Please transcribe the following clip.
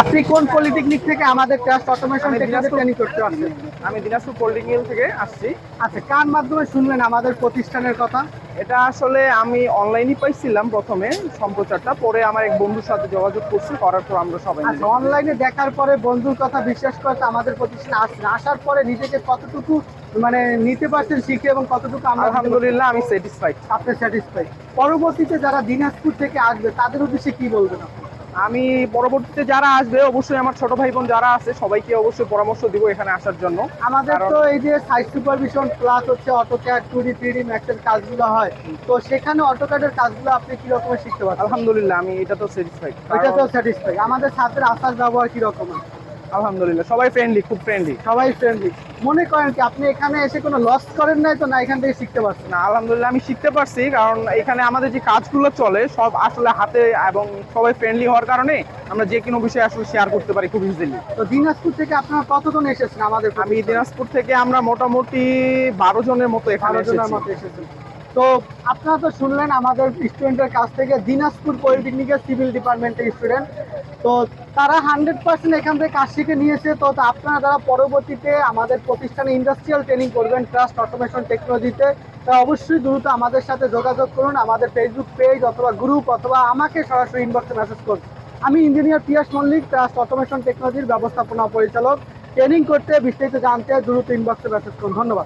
আপনি কোন পলিটেকনিক থেকে আমাদের ট্রাস্ট অটোমেশন আমি টেকনোলজি দিনাজপুর ট্রেনিং করতে আসছেন? আমি দিনাজপুর পলিটেকনিক থেকে আসছি। আচ্ছা, কার মাধ্যমে শুনলেন আমাদের প্রতিষ্ঠানের কথা? এটা আসলে আমি অনলাইনই পাইছিলাম প্রথমে সম্প্রচারটা, পরে আমার এক বন্ধুর সাথে যোগাযোগ করছি, করার পর আমরা সবাই আচ্ছা, মিলে। অনলাইনে দেখার পরে বন্ধুর কথা বিশ্বাস করে তো আমাদের প্রতিষ্ঠানে আসছেন। আসার পরে নিজেকে কতটুকু মানে নিতে পারছেন শিখে, এবং কতটুকু আমরা দিতে পারছি? আলহামদুলিল্লাহ আমি স্যাটিসফাইড। আপনি স্যাটিসফাই? পরবর্তীতে যারা দিনাজপুর থেকে আসবে তাদের উদ্দেশ্যে কি বলবেন আপনি? আমি পরবর্তীতে যারা আসবে অবশ্যই আমার ছোট ভাই বোন যারা আছে সবাইকে অবশ্যই পরামর্শ দিব এখানে আসার জন্য। আমাদের কারণ তো এই যে সাইট সুপারভিশন প্লাস হচ্ছে অটোক্যাড, 2D 3D ম্যাক্সের কাজগুলো হয়, তো সেখানে অটোক্যাডের কাজগুলো আপনি কি রকমের শিখতে পারছেন? আলহামদুলিল্লাহ আমি এটা তো স্যাটিসফাইড। ওইটা তো স্যাটিসফাই। আমাদের ছাত্রের আচার ব্যবহার কি রকম? আলহামদুলিল্লাহ সবাই ফ্রেন্ডলি, খুব ফ্রেন্ডলি। সবাই ফ্রেন্ডলি। মনে করেন কি আপনি এখানে এসে কোনো লস করেন নাই তো, না এখান থেকে শিখতে পারছেন? না, আলহামদুলিল্লাহ আমি শিখতে পারছি, কারণ এখানে আমাদের যে কাজগুলো চলে সব আসলে হাতে, এবং সবাই ফ্রেন্ডলি হওয়ার কারণে আমরা যে কোনো বিষয় আসলে শেয়ার করতে পারি খুব ইজিলি। তো দিনাজপুর থেকে আপনারা কতজন এসেছেন আমাদের আমি প্রতিষ্ঠানে? দিনাজপুর থেকে আমরা মোটামুটি 12 জনের মতো এখানে 12 জনের এসেছি। মতো এসেছেন। তো আপনারা তো শুনলেন আমাদের স্টুডেন্টের কাছ থেকে, দিনাজপুর পলিটেকনিকের সিভিল ডিপার্টমেন্টের স্টুডেন্ট। তো তারা 100% এখান থেকে কাজ শিখে নিয়েছে। তো আপনারা যারা পরবর্তীতে আমাদের প্রতিষ্ঠানে ইন্ডাস্ট্রিয়াল ট্রেনিং করবেন ট্রাস্ট অটোমেশন টেকনোলজিতে, তা অবশ্যই দ্রুত আমাদের সাথে যোগাযোগ করুন। আমাদের ফেসবুক পেজ অথবা গ্রুপ অথবা আমাকে সরাসরি ইনবক্সে মেসেজ করুন। আমি ইঞ্জিনিয়ার পিয়াস মল্লিক, ট্রাস্ট অটোমেশন টেকনোলজির ব্যবস্থাপনা পরিচালক। ট্রেনিং করতে, বিস্তারিত জানতে দ্রুত ইনবক্সে মেসেজ করুন। ধন্যবাদ।